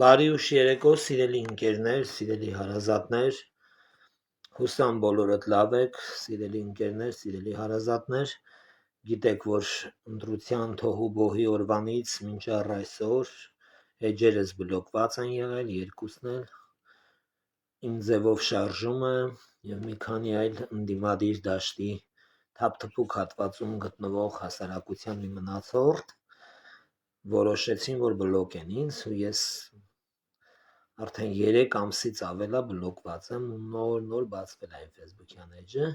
Բարի ուշ երեկո, սիրելի ընկերներ, սիրելի հարազատներ, հուսամ բոլորդ լավ եք, սիրելի ընկերներ, սիրելի հարազատներ, գիտեք, որ ընտրության թոհու բոհի օրվանից մինչեռ այսօր էջերս բլոկված են եղել, երկուսն էլ, իմ ձևով շարժումը և մի քանի այլ ընդդիմադիր դաշտի թափթփուկ հատվածում գտնվող հասարակության մի մնացորդ որոշեցին, որ բլոկեն ինձ ու ես արդեն 3 ամսից ավելա բլոկված եմ ու նոր բացվել է իմ Facebook-յան էջը,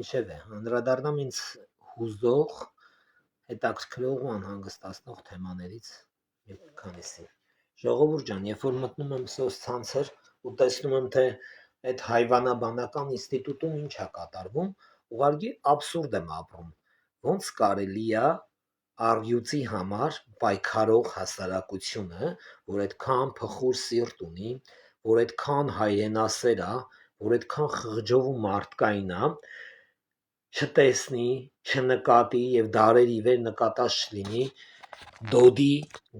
ինչևէ, անդրադառնամ ինձ հուզող, հետաքրքրող ու անհանգստացնող թեմաներից մի քանիսին։ Ժողովուրդ ջան, երբ որ մտնում եմ սոցցանցեր ու տեսնում եմ, թե այդ հայվանաբանական ինստիտուտում ինչ է կատարվում, ուղղակի աբսուրդ եմ ապրում։ Ոնց կարելի է առյուծի համար պայքարող հասարակությունը, որ այդքան փխուր սիրտ ունի, որ այդքան հայրենասեր է, որ այդքան խղճով ու մարդկային է, չտեսնի, չնկատի եւ դարեր ի վեր նկատած չլինի Դոդի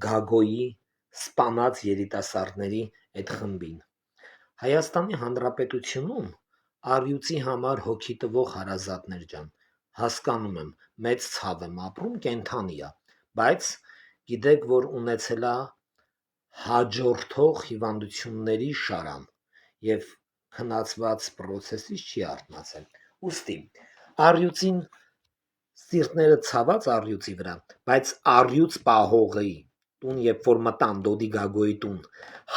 Գագոյի սպանած երիտասարդների այդ խմբին։ Հայաստանի Հանրապետությունում առյուծի համար հոգի տվող հարազատներ ջան, հասկանում եմ, մեծ ցավ եմ ապրում, կենթանի է, բայց գիտեք, որ ունեցել է հաջորդող հիվանդությունների շարան եւ քննածված process-ից չի արթնացել։ Ուստի առյուծին սիրտները ցաված առյուծի վրա, բայց առյուծ պահողի տուն, երբ որ մտան Դոդի Գագոյի տուն,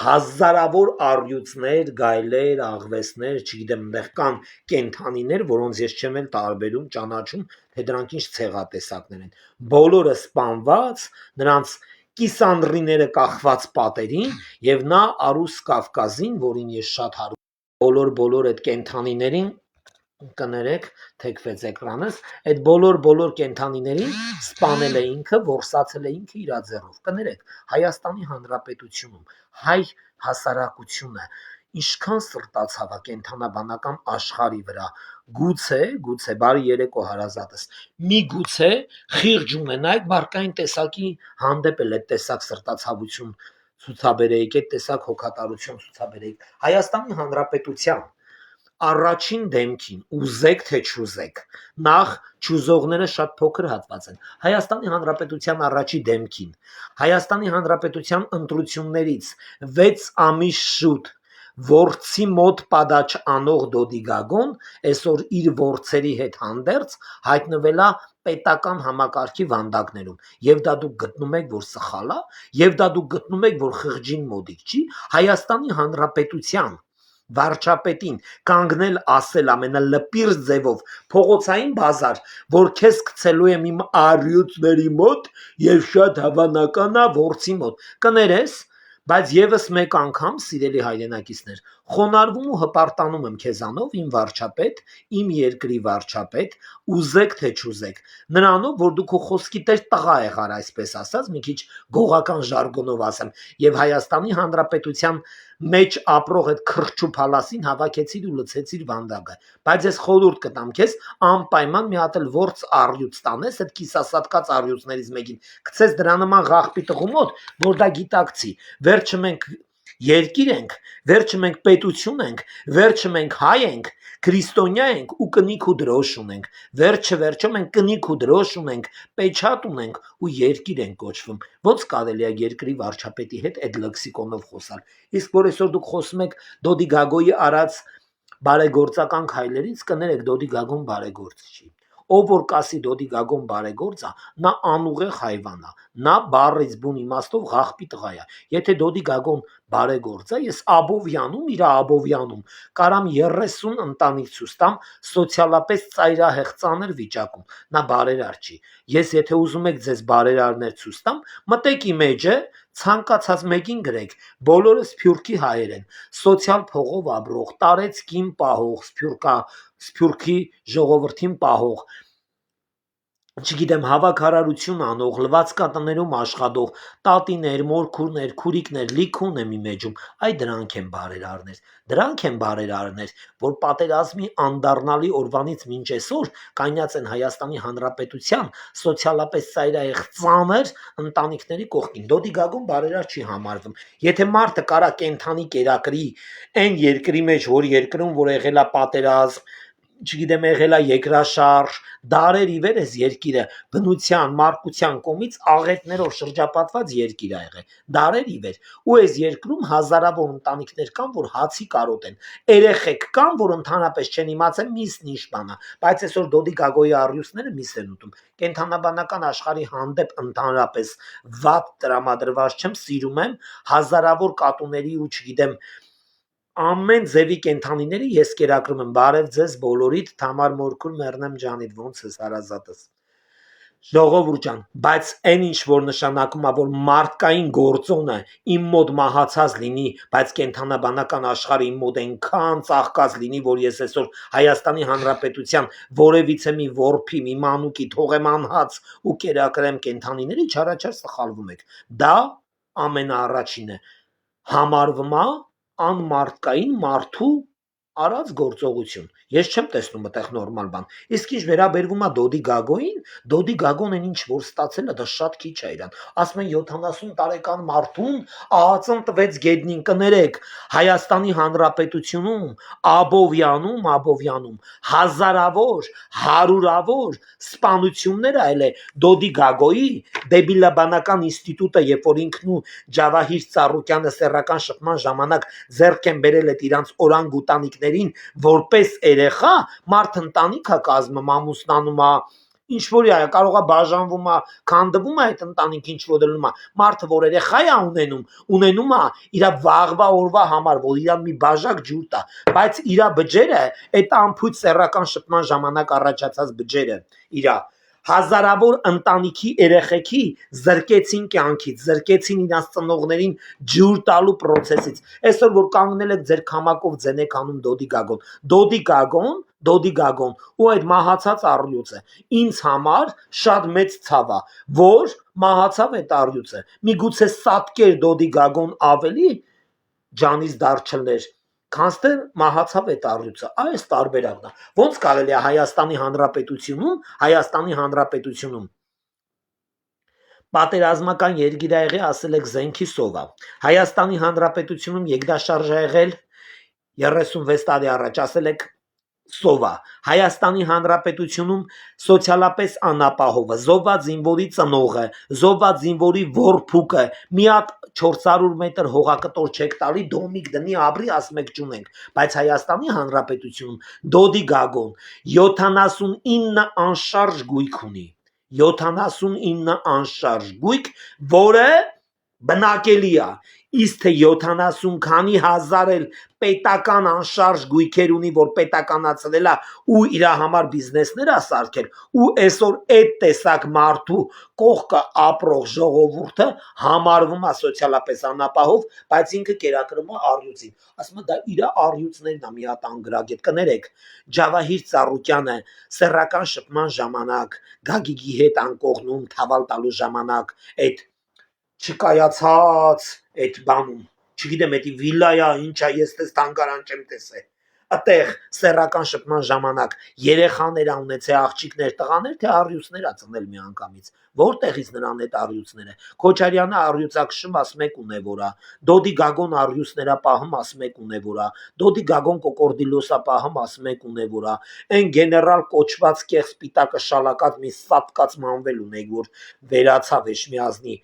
հազարավոր առյուծներ, գայլեր, աղվեսներ, չգիտեմ, այնտեղ կան կենթանիներ, որոնց ես չեմ էլ տարբերում, ճանաչում, թե դրանք ինչ ցեղատեսակներ են։ Բոլորը սպանված, նրանց կիսանդրիները կախված պատերին եւ նա Արուս Կավկազին, որին ես շատ հարում բոլոր այդ կենթանիներին կներեք, թեքվեց էկրանս, այդ բոլոր կենթանիներին սպանել է ինքը, որսացել է ինքը իր ձեռով։ Կներեք, Հայաստանի Հանրապետությունում հայ հասարակությունը ինչքան սրտացավ է կենթանաբանական աշխարհի վրա, գուցե, բարի երեկո հարազատս, միգուցե խիղճ ունենայք բարկային տեսակի հանդեպ էլ այդ տեսակ սրտացավություն ցուցաբերեիք, այդ տեսակ հոգատարություն ցուցաբերեիք։ Հայաստանի Հանրապետության առաջին դեմքին ուզեք թե չուզեք, նախ չուզողները շատ փոքր հատված են։ Հայաստանի Հանրապետության առաջի դեմքին Հայաստանի Հանրապետության ընտրություններից 6 ամիս շուտ որցի մոտ պատաչ անող Դոդի Գագոն այսօր իր որցերի հետ հանդերձ հայտնվել է պետական համակարգի վանդակներում, եւ դա դուք գտնում եք, որ սխալ է, եւ դա դուք գտնում եք, որ խղճին մոդիկ չի, Հայաստանի Հանրապետության վարչապետին կանգնել ասել ամենալպիր ձևով փողոցային բազար, որ քեզ գցելու եմ իմ առյուծների մոտ եւ շատ հավանական է որցի մոտ, կներես, բայց եւս մեկ անգամ, սիրելի հայրենակիցներ, խոնարհվում ու հպարտանում եմ քեզանով, իմ վարչապետ, իմ երկրի վարչապետ, ուզեք թե չուզեք, նրանով, որ դու քո խոսքի տեր տղա եղար, այսպես ասած, մի քիչ գողական ժարգոնով ասեմ, եւ Հայաստանի Հանրապետության մեջ ապրող այդ քրչու փալասին հավաքեցիր ու լցեցիր վանդակը, բայց ես խորհուրդ կտամ քեզ անպայման մի հատ էլ որց առյուծ տանես, այդ կիսասատկած առյուծներից մեկին գցես դրա նման աղախպի տղու մոտ, որ դա գիտակցի, վերջը մենք երկիր ենք, վերջը մենք պետություն ենք, վերջը մենք հայ ենք, քրիստոնյա ենք ու կնիկ ու դրոշ ունենք, վերջը մենք կնիկ ու դրոշ ունենք, պեչատ ունենք ու երկիր ենք կոչվում, ոնց կարելի է երկրի վարչապետի հետ այդ լեքսիկոնով խոսալ, իսկ որ այսօր դուք խոսում եք Դոդի Գագոյի արած բարեգործական քայլերից, կներեք Դոդի Գագոն բարեգործ չի, ով որ կասի Դոդի Գագոն բարեգործ է, նա անուղեղ հայվան է, նա բառից բուն իմաստով աղախպի տղա է, եթե Դոդի Գագոն բարեգործ է, ես Աբովյանում, իր Աբովյանում կարամ 30 ընտանիք ցույց տամ սոցիալապես ծայրահեղ ծանր վիճակում, նա բարերար չի, ես եթե ուզում եք ձեզ բարերարներ ցույց տամ, մտեք իմ էջը, ցանկացած մեկին գրեք, բոլորը սփյուռքի հայեր են, սոցիալ փողով ապրող, տարեցկին պահող, սփյուռքի ժողովրդին պահող, չգիտեմ, հավաքարարություն անող, լվացկատներում աշխատող, տատիներ, մորքուրներ, քուրիկներ լիք ունեմ իմ էջում, այ դրանք են բարերարներ, որ պատերազմի անդառնալի օրվանից մինչ այսօր կայնած են Հայաստանի Հանրապետության սոցիալապես ծայրահեղ ծանր ընտանիքների կողքին։ Դոդի Գագոն բարերար չի համարվում։ Եթե մարդը կարա կենթանի կերակրի այն երկրի մեջ, որ երկրում որ եղել է պատերազմ, չգիտեմ, եղել է երկրաշարժ, դարեր ի վեր էս երկիրը բնության, մարկության կողմից աղետներով շրջապատված երկիր ա եղել, դարեր ի վեր, ու այս երկրում հազարավոր ընտանիքներ կան, որ հացի կարոտ են, երեխեք կան, որ ընդհանրապես չեն իմացել միսն ինչ բան ա, բայց այսօր Դոդի Գագոյի առյուծները միս են ուտում, կենթանաբանական աշխարհի հանդեպ ընդհանրապես վատ տրամադրված չեմ, սիրում եմ հազարավոր կատուների ու չգիտեմ ամեն ձևի կենթանիների ես կերակրում եմ, բարև ձեզ բոլորիդ, Թամար Մորքուր մեռնեմ ջանիդ, ոնց ես հարազատս, ժողովուրդ ջան, բայց այն ինչ որ նշանակում է, որ մարդկային գործոնը իմ մոտ մահացած լինի, բայց կենթանաբանական աշխարհը իմ մոտ այնքան ծաղկած լինի, որ ես այսօր Հայաստանի Հանրապետության որևիցե մի որփի, մի մանուկի թողեմ անհաց ու կերակրեմ կենթանիների, չարաչար սխալվում եք, դա ամենաառաջինը համարվում է անմարդկային մարդու արած գործողություն, ես չեմ տեսնում այդտեղ նորմալ բան, իսկ ինչ վերաբերվում է Դոդի Գագոյին, Դոդի Գագոն այն ինչ որ ստացել է, դա շատ քիչ է իրան, ասում են 70 տարեկան մարդուն ԱԱԾ-ն տվեց գետնին, կներեք, Հայաստանի Հանրապետությունում, Աբովյանում, հազարավոր, հարյուրավոր սպանություններ այլ է Դոդի Գագոյի դեբիլաբանական ինստիտուտը, երբ որ ինքն ու Ջավահիր Ծառուկյանը սեռական շփման ժամանակ ձեռք են բերել այդ իրանց օրանգուտանիկներին որպես երեխա, մարդ ընտանիք է կազմում, ամուսնանում է, ինչ որ է, կարող է բաժանվում է, քանդվում է այդ ընտանիքը, ինչ որ դնում է, մարդը որ երեխա է ունենում է իր վաղվա օրվա համար, որ իրան մի բաժակ ջուր տա, բայց իր բջերը, այդ ամփոփ սեռական շփման ժամանակ առաջացած բջերը, իր հազարավոր ընտանիքի երեխեքի զրկեցին կյանքից, զրկեցին իրաց ծնողներին ջուր տալու process-ից։ Այսօր որ կանգնել եք ձեր քամակով ձենեք անում Դոդի Գագոն ու այդ մահացած առյուծը ինձ համար շատ մեծ ցավ է, որ մահացավ այդ առյուծը։ Միգուցե սատկեր Դոդի Գագոն ավելի ջանից դարձներ, քան թե մահացավ այդ առյուծը, այս տարբերակն է, ոնց կարելի է Հայաստանի Հանրապետությունում պատերազմական երկիր ա եղել, ասել եք զենքի սովա, Հայաստանի Հանրապետությունում երկրաշարժ ա եղել 36 տարի առաջ, ասել եք սովա, Հայաստանի Հանրապետությունում սոցիալապես անապահովը, զոհված զինվորի ծնողը, զոհված զինվորի որփուկը, մի հատ 400 մետր հողակտոր չեք տալի, դոմիկ դնի ապրի, ասում եք չունենք, բայց Հայաստանի Հանրապետությունում Դոդի Գագոն 79 անշարժ գույք ունի, 79 անշարժ գույք, որը բնակելի է, իսկ թե 70 քանի հազար էլ պետական անշարժ գույքեր ունի, որ պետականացրել է ու իր համար բիզնեսներ է սարքել, ու այսօր այդ տեսակ մարդու կողքը ապրող ժողովուրդը համարվում է սոցիալապես անապահով, բայց ինքը կերակրում է առյուծին, ասում է դա իր առյուծներն է, մի հատ անգրագետ, կներեք, Ջավահիր Ծառուկյանը սեռական շփման ժամանակ, Գագիկի հետ անկողնում թավալ տալու ժամանակ, այդ չկայացած այդ բանում, չգիտեմ, էդի վիլայա ինչա, ես տես թանգարան չեմ տեսել, այդտեղ սեռական շփման ժամանակ երեխաներ ա ունեցել, աղջիկներ, տղաներ, թե առյուծներ ա ծնել միանգամից, որտեղից նրան այդ առյուծները, Քոչարյանը առյուծակշում ասում եք ունևորա, Դոդի Գագոն առյուծներա պահում ասում եք ունևորա, Դոդի Գագոն կոկորդիլոսա պահում ասում եք ունևորա, այն գեներալ կոչված կեղ սպիտակը շալակած մի սատկած մանվել ունեք, որ վերացավ Էշմիածնի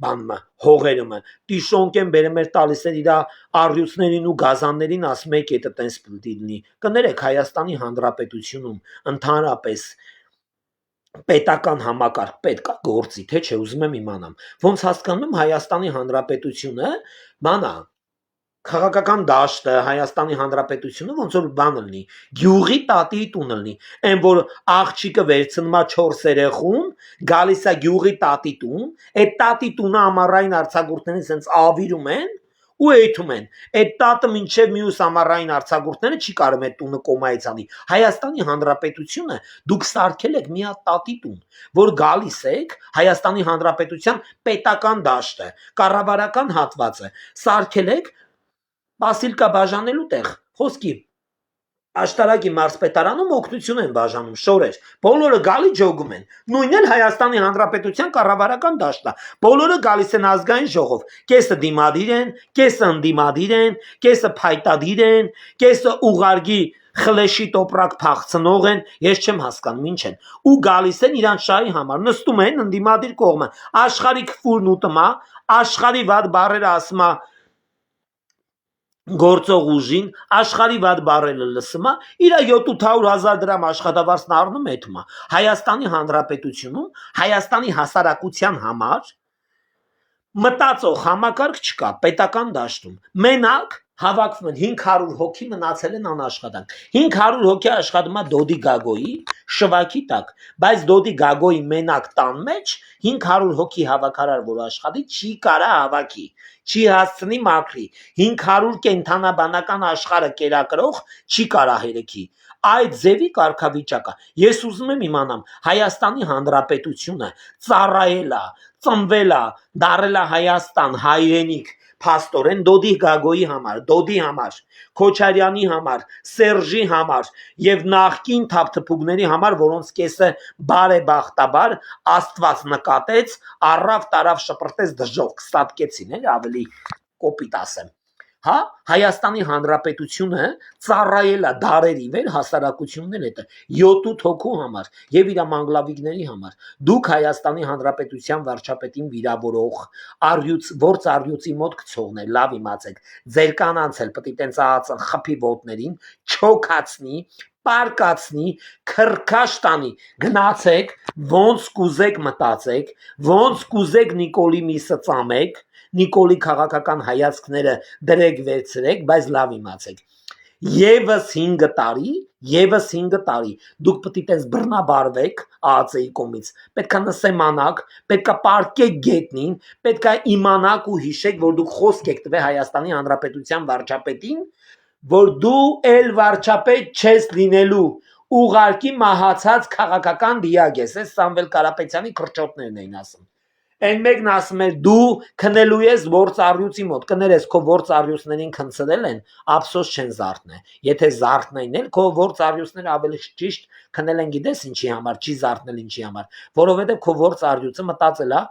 բանմը, հողերումը, տիշոնկեն բերեմ էր տալիս էր իր առյուծներին ու գազաններին, ասում եք էտը տենց պլտի լինի, կներեք Հայաստանի Հանրապետությունում ընդհանրապես պետական համակարգ պետք է գործի, թե չէ, ուզում եմ իմանամ, ոնց հասկանում եմ Հայաստանի Հանրապետությունը, բանա, քաղաքական դաշտը Հայաստանի Հանրապետությունում ոնց որ բանը լինի, գյուղի տատի տունը լինի, այն որ աղջիկը վերցնում է 4 երեխուն, գալիս է գյուղի տատի տուն, այդ տատի տունը ամառային արձակուրդներին սենց ավիրում են ու էյթում են այդ տատը մինչև մյուս ամառային արձակուրդները չի կարող այդ տունը կոմայից անի Հայաստանի Հանրապետությունը դուք սարքել եք մի հատ տատի տուն որ գալիս եք Հայաստանի Հանրապետության պետական դաշտը կառավարական հատվածը սարքել եք Բասիլկա բաժանելու տեղ խոսքի Աշտարակի մարզպետարանում օգնություն են բաժանում շորեր բոլորը գալի ջոգում են նույնն էլ Հայաստանի Հանրապետության կառավարական դաշտը բոլորը գալիս են ազգային ժողով կեսը դիմադիր են կեսը ընդդիմադիր են կեսը փայտադիր են կեսը ուղարկի խլեշի տոպրակ փախցնող են ես չեմ հասկանում ինչ են ու գալիս են իրանց շահի համար նստում են ընդդիմադիր կողմը աշխարհի քֆուրն ուտմա աշխարհի վատ բառերը ասմա գործող ուժին աշխարհի վատ բառերը լսումա իր 700,000 դրամ աշխատավարձն առնում է թումա Հայաստանի Հանրապետությունում Հայաստանի հասարակության համար մտածող համակարգ չկա պետական դաշտում մենակ հավաքվում են 500 հոգի մնացել են անաշխատանք 500 հոգի աշխատում է Դոդի Գագոյի շվակի տակ բայց Դոդի Գագոյի մենակ տան մեջ 500 հոգի հավաքարար որ աշխատի չի կարա հավաքի չի հասցնի մաքրի 500 կենթանաբանական աշխարհը կերակրող չի կարա հերեքի այդ ձևի կարգավիճակը ես ուզում եմ իմանամ Հայաստանի Հանրապետությունը ծառայելա ծնվելա դարելա Հայաստան հայրենիք փաստորեն Դոդի Գագոյի համար Դոդի համար Քոչարյանի համար Սերժի համար եւ նախկին թափթփուկների համար որոնց կեսը բարեբախտաբար Աստված նկատեց առավ տարավ շպրտեց դժող կստատկեցին էլ ավելի կոպիտ ասեմ հա Հայաստանի Հանրապետությունը ծառայելա դարերի վեր հասարակություններ հետը 7-8 հոգու համար եւ իր մանգլավիկների համար դուք Հայաստանի Հանրապետության վարչապետին վիրավորող արյուծ որց արյուծի մոտ գցողներ լավ իմացեք ձեր կանանց էլ պետք է տենց ածն խփի ոտներին չոքացնի պարկացնի քրքաշտանի գնացեք ոնց կուզեք մտածեք ոնց կուզեք Նիկոլի միսը ծամեք Նիկոլի քաղաքական հայացքները դրեք վերցրեք, բայց լավ իմացեք։ Եվս 5 տարի դուք պետք է տես բռնաբարվեք ԱԱՑ-ի կողմից։ Պետք է նսեմանաք, պետք է պարկեք գետնին, պետք է իմանաք ու հիշեք, որ դուք խոսք եք տվել Հայաստանի Հանրապետության վարչապետին, որ դու էլ վարչապետ չես լինելու։ Ուղարկի մահացած քաղաքական դիագ ես, Սամվել Կարապետյանի քրճոտներն էին ասում։ Այն մեկն ասում էր դու քնելու ես որց առյուծի մոտ կներես քո որց առյուծներին քնցրել են ափսոս չեն զարթնե եթե զարթնային էլ քո որց առյուծները ավելի ճիշտ քնել են գիտես ինչի համար չի զարթնել ինչի համար որովհետև քո որց առյուծը մտածել է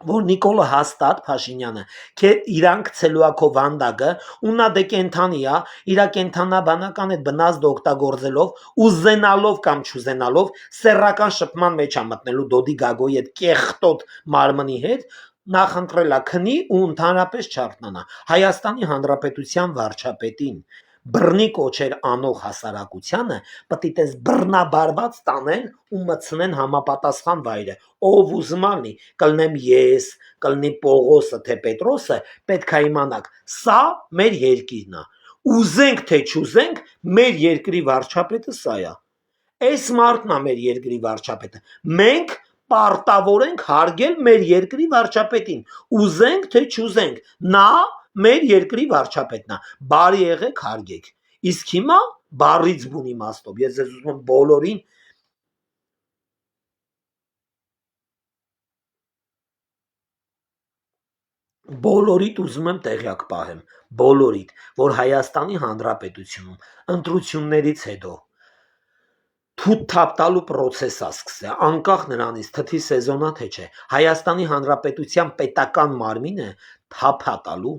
որ Նիկոլը հաստատ Փաշինյանը քե իրանք ցելուակո վանդակը ունա դե կենթանիա իրա կենթանաբանական այդ բնազդ օգտագործելով ուզենալով կամ չուզենալով սեռական շփման մեջ է մտնելու Դոդի Գագոյի այդ կեղտոտ մարմնի հետ նախընտրելա քնի ու ընդհանրապես չարտնանա Հայաստանի Հանրապետության վարչապետին բռնի կոչեր անող հասարակությանը պետք է տես բռնաբարված տանեն ու մցնեն համապատասխան վայրը ով ուզմալնի կլնեմ ես կլնի Պողոսը թե Պետրոսը պետք է իմանաք սա մեր երկիրն է ուզենք թե չուզենք մեր երկրի վարչապետը սա է այս մարդն է մեր երկրի վարչապետը մենք պարտավոր ենք հարգել մեր երկրի վարչապետին ուզենք թե չուզենք նա մեր երկրի վարչապետն է բարի եղեք հարգեք իսկ հիմա բարից բուն իմաստով ես ձեզ ուզում եմ բոլորին բոլորիդ ուզում եմ տեղյակ պահեմ բոլորիդ որ Հայաստանի Հանրապետությունում ընտրություններից հետո թութ թափտալու process է սկսել անկախ նրանից թթի սեզոնա թե չէ Հայաստանի Հանրապետության պետական մարմինը թափատալու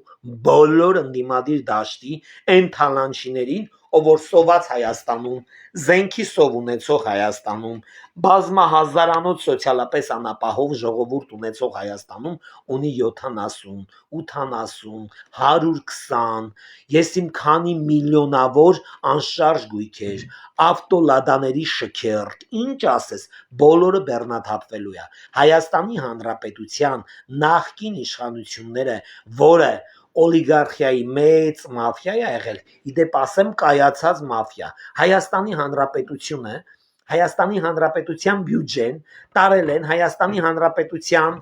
բոլոր ընդդիմադիր դաշտի այն թալանչիներին ով որ սոված Հայաստանում զենքի սով ունեցող Հայաստանում բազմահազարանոց սոցիալապես անապահով ժողովուրդ ունեցող Հայաստանում ունի 70, 80, 120 ես իմ քանի միլիոնավոր անշարժ գույքեր ավտոլադաների շքերտ ինչ ասես բոլորը բեռնաթափվելու է Հայաստանի Հանրապետության նախկին իշխանությունները որը օլիգարխիայի մեծ մաֆիա է եղել իդեպ ասեմ կայացած մաֆիա Հայաստանի Հանրապետությունը Հայաստանի Հանրապետության բյուջեն տարել են Հայաստանի Հանրապետության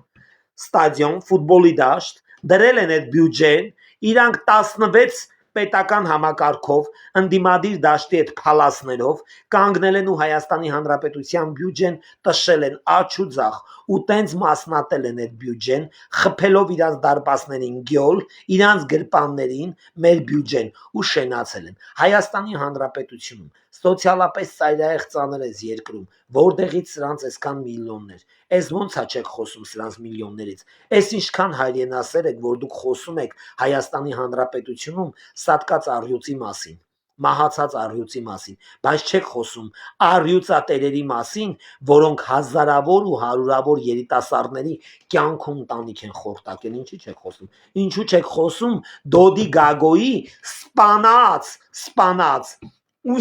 ստադիոն ֆուտբոլի դաշտ դրել են այդ բյուջեն իրանք 16 պետական համակարգով ընդդիմադիր դաշտի այդ փալասներով կանգնել են ու Հայաստանի Հանրապետության բյուջեն տշել են աջ ու ձախ ու տենց մասնատել են այդ բյուջեն խփելով իրանց դարպասներին գյոլ իրանց գրպաններին մեր բյուջեն ու շենացել են Հայաստանի Հանրապետությունում սոցիալապես ծայրահեղ ծանր էս երկրում որտեղից սրանց այսքան միլիոններ Այս ոնց է չեք խոսում սրանց միլիոններից Այս ինչքան հայրենասեր եք որ դուք խոսում եք Հայաստանի Հանրապետությունում սատկած առյուծի մասին մահացած առյուծի մասին բայց չեք խոսում առյուծատերերի մասին որոնք հազարավոր ու հարյուրավոր երիտասարդների կյանք ու ընտանիք են խորտակել ինչի չեք խոսում ինչու չեք խոսում Դոդի Գագոյի սպանած ու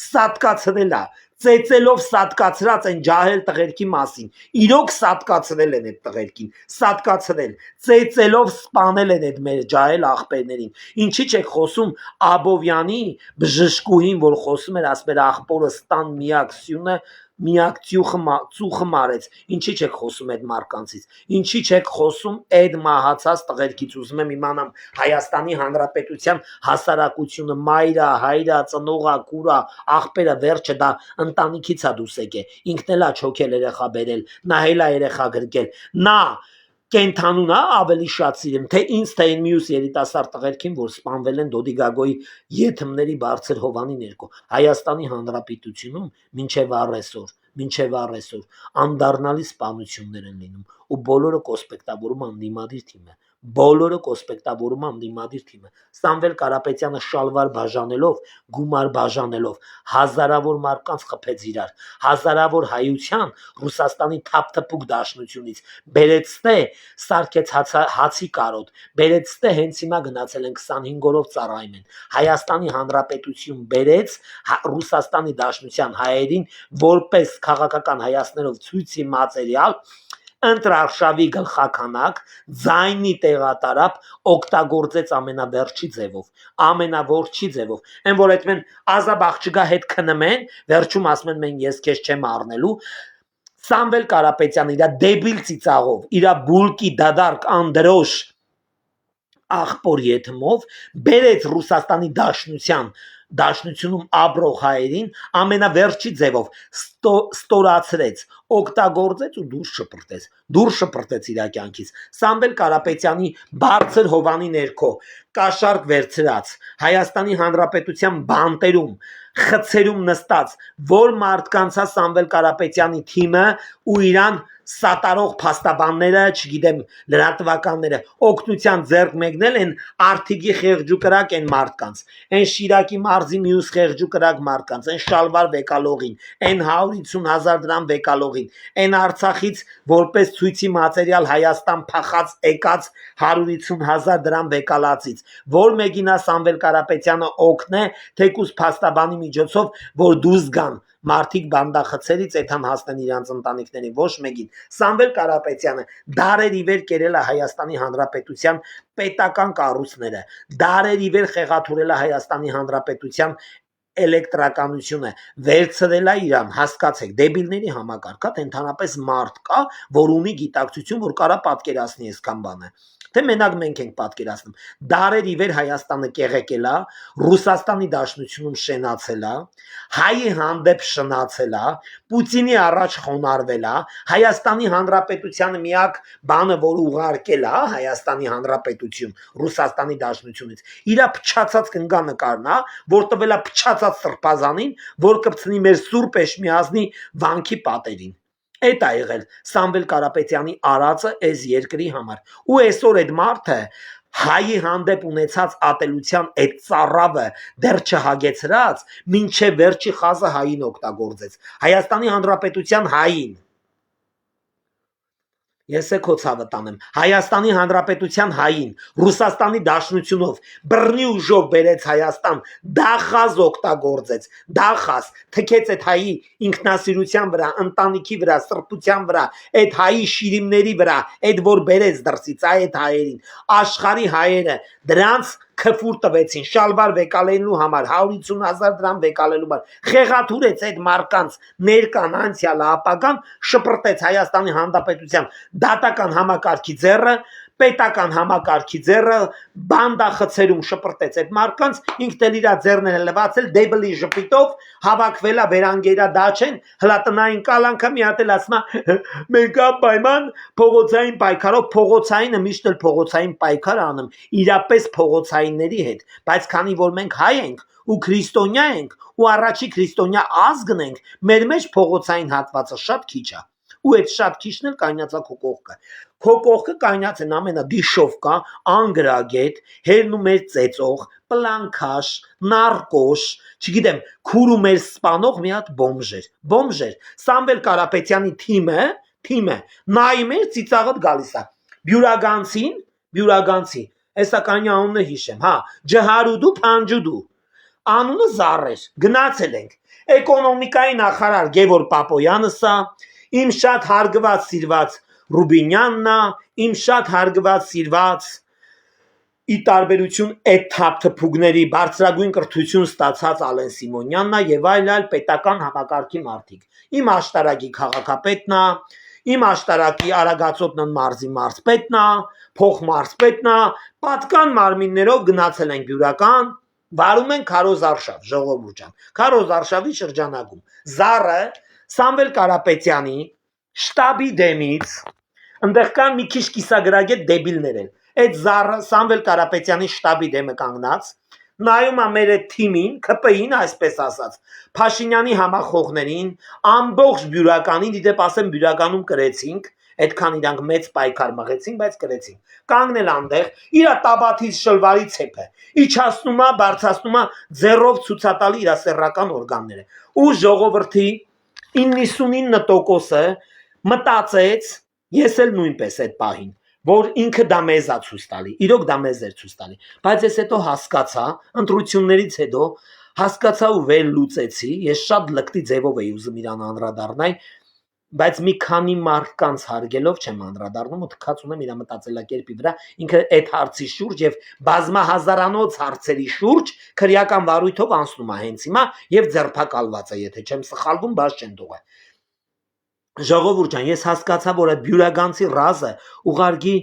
սատկացրել է ծեծելով սատկացրած են ջահել տղերքի մասին իրոք սատկացրել են այդ տղերքին սատկացրել ծեծելով սպանել են այդ մեր ջահել աղբերներին ինչի չեք խոսում Աբովյանի բժշկուհին որ խոսում էր ասպեր աղբորը ստան միակ սյունը միակ ծուխը մարեց ինչի չեք խոսում այդ մարկանցից ինչի չեք խոսում այդ մահացած տղերքից ուզում եմ իմանամ Հայաստանի Հանրապետության հասարակությունը մայրը հայրը ծնողը կուրը աղբերը վերջը դա ընտանիքից է դուս եկել ինքն էլ է չոքել երեխա բերել նահել է երեխա գրկել նա կենթանուն է ավելի շատ սիրում թե ինձ թե այն մյուս երիտասարդ տղերքին որ սպանվել են Դոդի Գագոյի եթմների բարձր հովանի ներքո Հայաստանի Հանրապետությունում մինչև առեսօր անդառնալի սպանություններ են լինում ու բոլորը կոսպեկտավորում անդիմադիր թիմը Սամվել Կարապետյանը շալվար բաժանելով գումար բաժանելով հազարավոր մարկանց խփեց իրար հազարավոր հայության Ռուսաստանի թափթփուկ դաշնությունից բերեցտե սարքեց հացի կարոտ բերեցտե հենց հիմա գնացել են 25-օրով ծառայում են Հայաստանի Հանրապետություն բերեց Ռուսաստանի դաշնության հայերին որպես քաղաքական հայացներով ցույցի մատերիալ ընտրարշավի գլխականակ ձայնի տեղատարապ օգտագործեց ամենավերջի ձևով այն որ այդ մեն ազապ աղջկա հետ քնմեն վերջում ասում են մենք ես քեզ չեմ առնելու Սամվել Կարապետյանը իր դեբիլ ծիծաղով իր բուլկի դադարք անդրոշ աղբոր եթմով բերեց Ռուսաստանի դաշնությունում ապրող հայերին ամենավերջի ձևով ստորացրեց օգտագործեց ու դուրս շպրտեց իր կյանքից Սամվել Կարապետյանի բարձր հովանի ներքո կաշառք վերցրած Հայաստանի Հանրապետության բանտերում խցերում նստած որ մարդկանցա Սամվել Կարապետյանի թիմը ու իրան սատարող փաստաբանները չգիտեմ լրատվականները օգնության ձեռք մեկնել են արթիգի խեղճուկրակ են մարդկանց այն Շիրակի մարզի մյուս խեղճուկրակ մարդկանց այն շալվար վեկալողին այն 150,000 դրամ վեկալողին այն Արցախից որպես ցույցի մատերիալ Հայաստան փախած եկած 150,000 դրամ վեկալացից որ մեկինա Սամվել Կարապետյանը օգնե թեկուզ փաստաբանի միջոցով որ դուրս գան մարդիկ բանդախցերից այդան հասնեն իրանց ընտանիքներին ոչ մեկին Սամվել Կարապետյանը դարեր ի վեր կերել է Հայաստանի Հանրապետության պետական կառույցները դարեր ի վեր խեղաթուրել է Հայաստանի Հանրապետության էլեկտրականությունը վերցրել է իրան հասկացեք դեբիլների համակարգ է ընդհանրապես մարդ կա որ ունի գիտակցություն որ կարա պատկերացնի այսքան բանը թե մենակ մենք ենք պատկերացնում դարեր ի վեր Հայաստանը կեղեկել է Ռուսաստանի Դաշնությունում շենացել է հայի հանդեպ շնացել է Պուտինի առաջ խոնարհվել է Հայաստանի Հանրապետությանը միակ բանը որ ուղարկել է Հայաստանի Հանրապետություն Ռուսաստանի Դաշնությունից իր փչացած կնգանկարն է որ տվել է փչացած սրբազանին որ կպցնի մեր սուրբ էշմիածնի վանքի պատերին Այդ է եղել Սամվել Կարապետյանի արածը այս երկրի համար ու այսօր այդ մարդը հայի հանդեպ ունեցած ատելության այդ ծառավը դեռ չհագեցրած մինչև վերջի խազը հային օգտագործեց Հայաստանի Հանրապետության հային Ես է քո ցավը տանեմ Հայաստանի Հանրապետության հային Ռուսաստանի Դաշնությունով բռնի ուժով բերեց Հայաստան դախած օգտագործեց դախած թքեց այդ հայի ինքնասիրության վրա ընտանիքի վրա սրբության վրա այդ հայի շիրիմների վրա այդ որ բերեց դրսից այդ հայերին աշխարհի հայերը դրանց քֆուր տվեցին շալվար վեկալելու համար 150,000 դրամ վեկալելու համար խեղաթուրեց այդ մարկանց ներկան անցյալը ապագան շպրտեց Հայաստանի Հանրապետության դատական համակարգի ձեռը պետական համակարգի ձեռը բանդախցերում շպրտեց այդ մարկանց, ինքն էլ իր ձեռները լվացել դեբլի ժպիտով հավաքվել է վերանգերա դաչեն հլատնային կալանքը մի հատ էլ ասма մենք պայման փողոցային պայքարով փողոցայինը միշտ էլ փողոցային պայքար անում իրապես փողոցայինների հետ, բայց քանի որ մենք հայ ենք ու քրիստոնյա ենք ու առաջի քրիստոնյա ազգն ենք, մեր մեջ փողոցային հատվածը շատ քիչ է ու այդ շատ քիչն էլ կայնացա քո կողքը կայնած են ամենադիշովկա, անգրագետ, հերն ու մեր ծեծող, պլանքաշ, նարկոշ, չգիտեմ, քուրու մեր սպանող մի հատ բոմժ էր, Սամվել Կարապետյանի թիմը, նայում էր ծիծաղդ գալիս է, բյուրագանցին, հեսականի անունը հիշեմ, հա, ջհարուդու փանջուդու, անունը Զառ էր, գնացել ենք, էկոնոմիկայի նախարար Գևոր Պապոյանը սա, իմ շատ հարգված սիրված Ռուբինյանն է, իմ շատ հարգված սիրված ի տարբերություն այդ թափթփուկների բարձրագույն կրթություն ստացած Ալեն Սիմոնյանն է եւ այլ պետական համակարգի մարդիկ։ Իմ աշտարակի քաղաքապետն է, իմ աշտարակի Արագածոտնն մարզի մարզպետն է, փոխմարզպետն է, պատկան մարմիններով գնացել են բյուրական, վարում են Քարոզ Արշավ, ժողովուրդ ջան, Քարոզ Արշավի շրջանակում։ Զառը Սամվել Կարապետյանի շտաբի դեմից ընդեղ կան մի քիչ կիսագրագետ դեբիլներ են։ Այդ Զառը Սամվել Կարապետյանի շտաբի դեմը կանգնած նայում է մեր այդ թիմին, ՔՊ-ին, այսպես ասած, Փաշինյանի համախոհներին, ամբողջ բյուրականին, դիտեպ ասեմ բյուրականում կրեցինք, այդքան իրանք մեծ պայքար մղեցին, բայց կրեցինք։ Կանգնել անտեղ, իր տաբաթից շլվարի ցեփը, իջացնում է, բարձրացնում է ձեռով ցուցատալի իր սեռական օրգանները։ Ու ժողովրդի 99%-ը մտածեց, ես էլ նույնպես այդ պահին, որ ինքը դա մեզ է ցույց տալի, իրոք դա մեզ էր ցույց տալի, բայց ես հետո հասկացա, ընտրություններից հետո հասկացա ու վերլուծեցի, ես շատ լկտի ձևով էի ուզում իրան անդրադառնալ, բայց մի քանի մարդկանց հարգելով չեմ անդրադառնում ու թքած ունեմ իր մտածելակերպի վրա, ինքը այդ հարցի շուրջ եւ բազմահազարանոց հարցերի շուրջ քրեական վարույթով անցնում է հենց հիմա եւ ձերբակալված է, եթե չեմ սխալվում, բաց չեն դուղը։ Ժողովուրդ ջան, ես հասկացա, որ այդ բյուրագանցի ռազը ուղարկի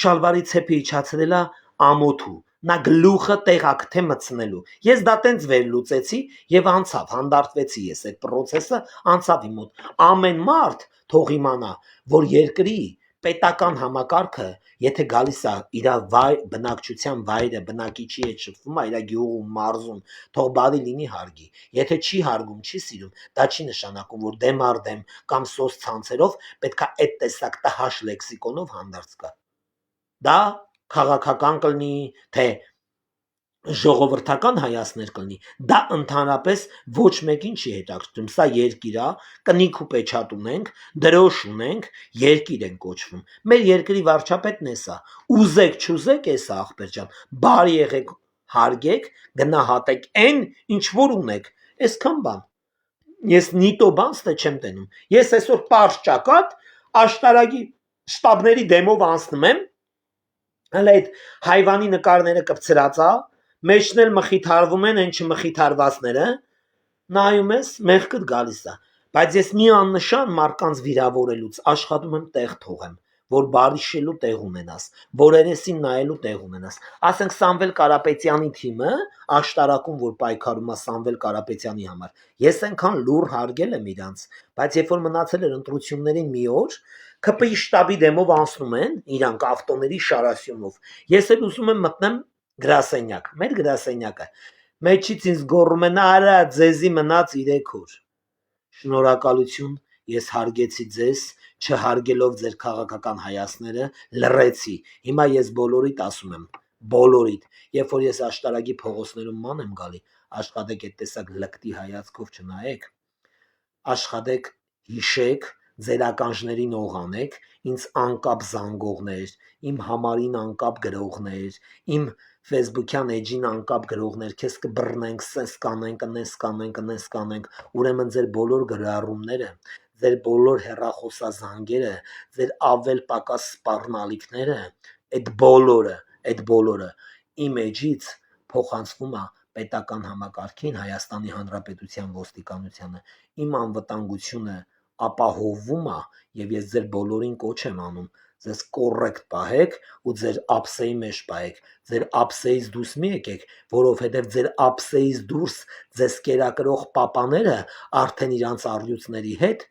շալվարի ցեպի իջացրել է ամոթու, նա գլուխը տեղակթե մցնելու։ Ես դա տենց վերլուծեցի եւ անցավ, հանդարտվեցի ես այդ process-ը, անցավ իմ մոտ։ Ամեն մարդ թող իմանա, որ երկրի պետական համակարգը, եթե գալիս է իր բնակչության վայրը, բնակիչի հետ շփվում է, իր գյուղում, մարզում, թող բարի լինի հարգի։ Եթե չի հարգում, չի սիրում, դա չի նշանակում, որ դեմ առ դեմ կամ սոս ցանցերով պետքա այդ տեսակ տհաշ լեքսիկոնով հանդարտ գա։ Դա քաղաքական կլինի, թե ժողովրդական հայացքներ կլինի, դա ընդհանրապես ոչ մեկին չի հետաքրքրում, սա երկիր է, կնիք ու պեչատ ունենք, դրոշ ունենք, երկիր են կոչվում, մեր երկրի վարչապետն է սա, ուզեք չուզեք է սա ախպեր ջան, բարի եղեք, հարգեք, գնահատեք այն, ինչ որ ունեք, այսքան բան, ես նիտո բանստը չեմ տենում, ես այսօր պարզ ճակատ, աշտարակի շտաբների դեմով անցնում եմ, հələ այդ հայվանի նկարները կպցրած է, մեջն էլ մխիթարվում են այն չմխիթարվածները, նայում ես, մեղքդ գալիս է, բայց ես մի աննշան մարկանց վիրավորելուց աշխատում եմ տեղ թողեմ, որ բարիշելու տեղ ունենաս, որ երեսին նայելու տեղ ունենաս, ասենք Սամվել Կարապետյանի թիմը, աշտարակում որ պայքարում է Սամվել Կարապետյանի համար, ես այնքան լուր հարգել եմ իրանց, բայց երբ որ մնացել էր ընտրություններին մի օր, ՔՊ-ի շտաբի դեմով անցնում են, իրանք ավտոների շարասյունով, ես էլ ուզում եմ մտնեմ գրասենյակ, մեր գրասենյակը, մեջից ինձ գոռում են արա ձեզի մնաց 3 օր, շնորհակալություն, ես հարգեցի ձեզ, չհարգելով ձեր քաղաքական հայացքները, լռեցի, հիմա ես բոլորիդ ասում եմ, բոլորիդ, երբ որ ես աշտարակի փողոցներում ման եմ գալի, աշխատեք այդ տեսակ լկտի հայացքով չնայեք, աշխատեք, հիշեք, ձեր ականջներին օղանեք, ինձ անկապ զանգողներ, իմ համարին անկապ գրողներ, իմ Facebook-յան էջին անկապ գրողներ, քեզ կբռնենք, սես կանենք, նես կանենք, նես կանենք, ուրեմն ձեր բոլոր գրառումները, ձեր բոլոր հեռախոսազանգերը, ձեր ավել պակաս սպառնալիքները, այդ բոլորը իմ էջից փոխանցվում է պետական համակարգին, Հայաստանի Հանրապետության ոստիկանությանը, իմ անվտանգությունը ապահովվում է եւ ես ձեր բոլորին կոչ եմ անում ձեզ կոռեկտ պահեք ու ձեր ափսեի մեջ պահեք, ձեր ափսեից դուրս մի եկեք, որովհետև ձեր ափսեից դուրս ձեզ կերակրող պապաները արդեն իրանց առյուծների հետ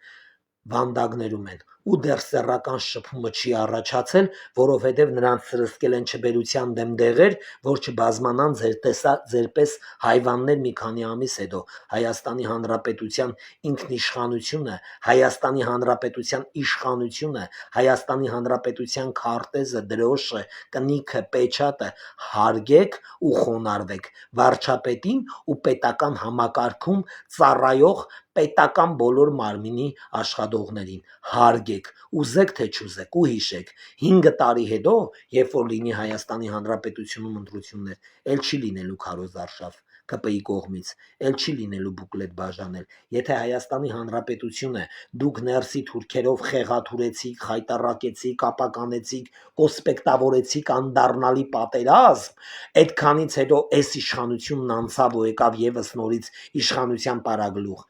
վանդակներում են ու դեռ սեռական շփումը չի առաջացել, որովհետև նրանց սրսկել են չբերության դեմ դեղեր, որ չբազմանան ձեր պես հայվաններ մի քանի ամիս հետո։ Հայաստանի Հանրապետության ինքնիշխանությունը, Հայաստանի Հանրապետության իշխանությունը, Հայաստանի Հանրապետության քարտեզը, դրոշը, կնիքը, պեչատը հարգեք ու խոնարհվեք վարչապետին ու պետական համակարգում ծառայող պետական բոլոր մարմինի աշխատողներին, հարգեք, ուզեք թե չուզեք ու հիշեք 5 տարի հետո, երբ որ լինի Հայաստանի Հանրապետությունում ընտրություններ, էլ չի լինելու քարոզարշավ ԿՊ-ի կողմից, էլ չի լինելու բուկլետ բաժանել, եթե Հայաստանի Հանրապետությունը դուք ներսի թուրքերով խեղաթուրեցիք, խայտառակեցիք, ապականեցիք, կոսպեկտավորեցիք անդառնալի պատերազմ, այդքանից հետո այս իշխանությունն անցավ ու եկավ եւս նորից իշխանության պարագլուխ,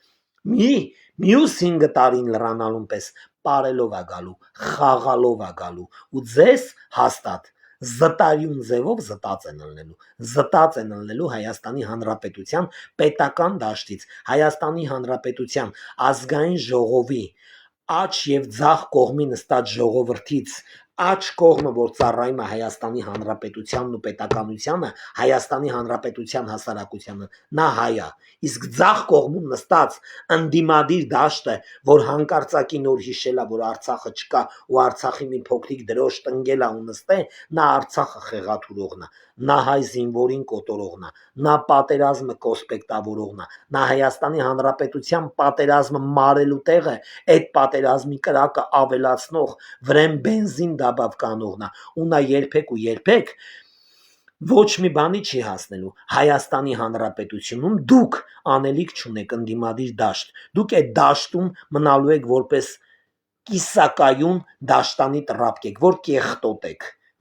մյուս 5 տարին լրանալուն պես պարելով է գալու, խաղալով է գալու ու ձեզ հաստատ զտարյուն ձևով զտած են ըլնելու Հայաստանի Հանրապետության պետական դաշտից, Հայաստանի Հանրապետության ազգային ժողովի աջ եւ ձախ կողմի նստած ժողովրդից աջ կողմը, որ ծառայում է Հայաստանի Հանրապետությանն ու պետականությանը, Հայաստանի Հանրապետության հասարակությանը, նա հայ է, իսկ ձախ կողմում նստած ընդդիմադիր դաշտը, որ հանկարծակի նոր հիշել է, որ Արցախը չկա ու Արցախի մի փոքրիկ դրոշ տնկել է ու նստե, նա Արցախը խեղաթուրողն է, նա հայ զինվորին կոտորողն է, նա պատերազմը կոսպեկտավորողն է, նա Հայաստանի Հանրապետության պատերազմը մարելու տեղը այդ պատերազմի կրակը ավելացնող վրեն բենզին դաբավ կանողն է ու նա երբեք ոչ մի բանի չի հասնելու Հայաստանի Հանրապետությունում դուք անելիք չունեք ընդդիմադիր դաշտ, դուք այդ դաշտում մնալու եք որպես կիսակայուն դաշտանի տրապկեք,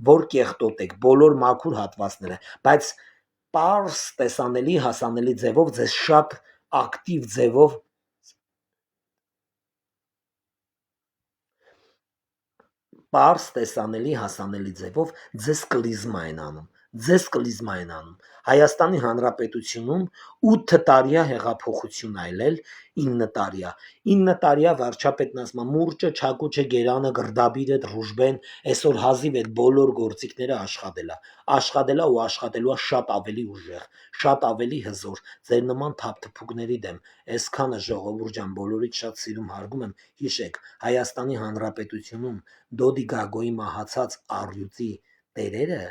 որ կեղտոտեք բոլոր մաքուր հատվածները, բայց պարզ տեսանելի հասանելի ձևով ձեզ շատ ակտիվ ձևով պարզ տեսանելի հասանելի ձևով ձեզ կլիզմա են անում, Հայաստանի Հանրապետությունում 8 տարիա հեղափոխություն այլել 9 տարիա վարչապետն ասում է մուրճը, չակուճը, գերանը, գրդաբիրը, դրուժբեն, այսօր հազիվ այդ բոլոր գործիքները աշխատել է ու աշխատելու է շատ ավելի ուժեղ, շատ ավելի հզոր, ձեր նման թափթփուկների դեմ, այսքանը ժողովուրդ ջան, բոլորից շատ սիրում հարգում եմ, հիշեք, Հայաստանի Հանրապետությունում Դոդի Գագոյի մահացած առյուծի տերերը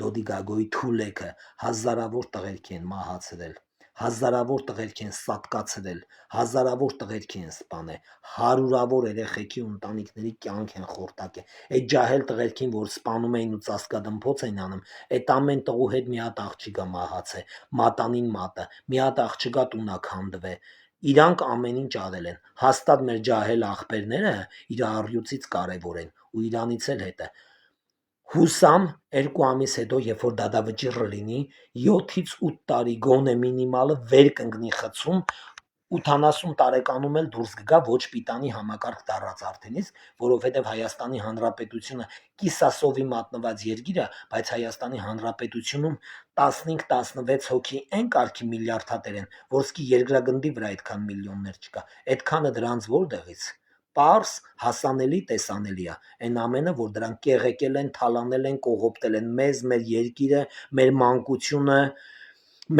Դոդի Գագոյի թուլեկը հազարավոր տղերք են մահացրել, հազարավոր տղերք են սատկացրել, հազարավոր տղերք են սպանել, հարյուրավոր երեխեքի ու ընտանիքների կյանք են խորտակել, այդ ջահել տղերքին, որ սպանում էին ու ծածկադմփոց էին անում, այդ ամեն տղու հետ մի հատ աղջիկա մահացե, մատանին մատը, մի հատ աղջիկա տունա քանդվե, իրանք ամեն ինչ արել են, հաստատ մեր ջահել աղբերները իր առյուծից կարևոր են ու իրանից էլ հետը Հուսամ 2 ամիս հետո, երբ որ դադավճիռը լինի, 7-ից 8 տարի գոնե մինիմալը վեր կընկնի խցում, 80 տարեկանում էլ դուրս կգա ոչ պիտանի համակարգ դառած արդեն իսկ, որովհետև Հայաստանի Հանրապետությունը կիսասովի մատնված երկիր է, բայց Հայաստանի Հանրապետությունում 15-16 հոգի այն կարգի միլիարդատեր են, որ սկի երկրագնդի վրա այդքան միլիոններ չկա, այդքանը դրանց որտեղից Պարս հասանելի տեսանելի է, այն ամենը, որ դրանք կեղեկել են, թալանել են, կողոպտել են մեզ, մեր երկիրը, մեր մանկությունը,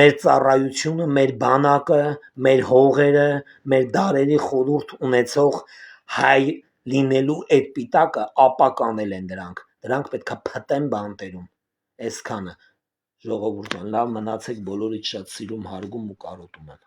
մեր ծառայությունը, մեր բանակը, մեր հողերը, մեր դարերի խորհուրդ ունեցող հայ լինելու այդ պիտակը ապականել են դրանք պետք է փտեն բանտերում, այսքանը, ժողովուրդ ջան, լավ մնացեք, բոլորից շատ սիրում, հարգում ու կարոտում եմ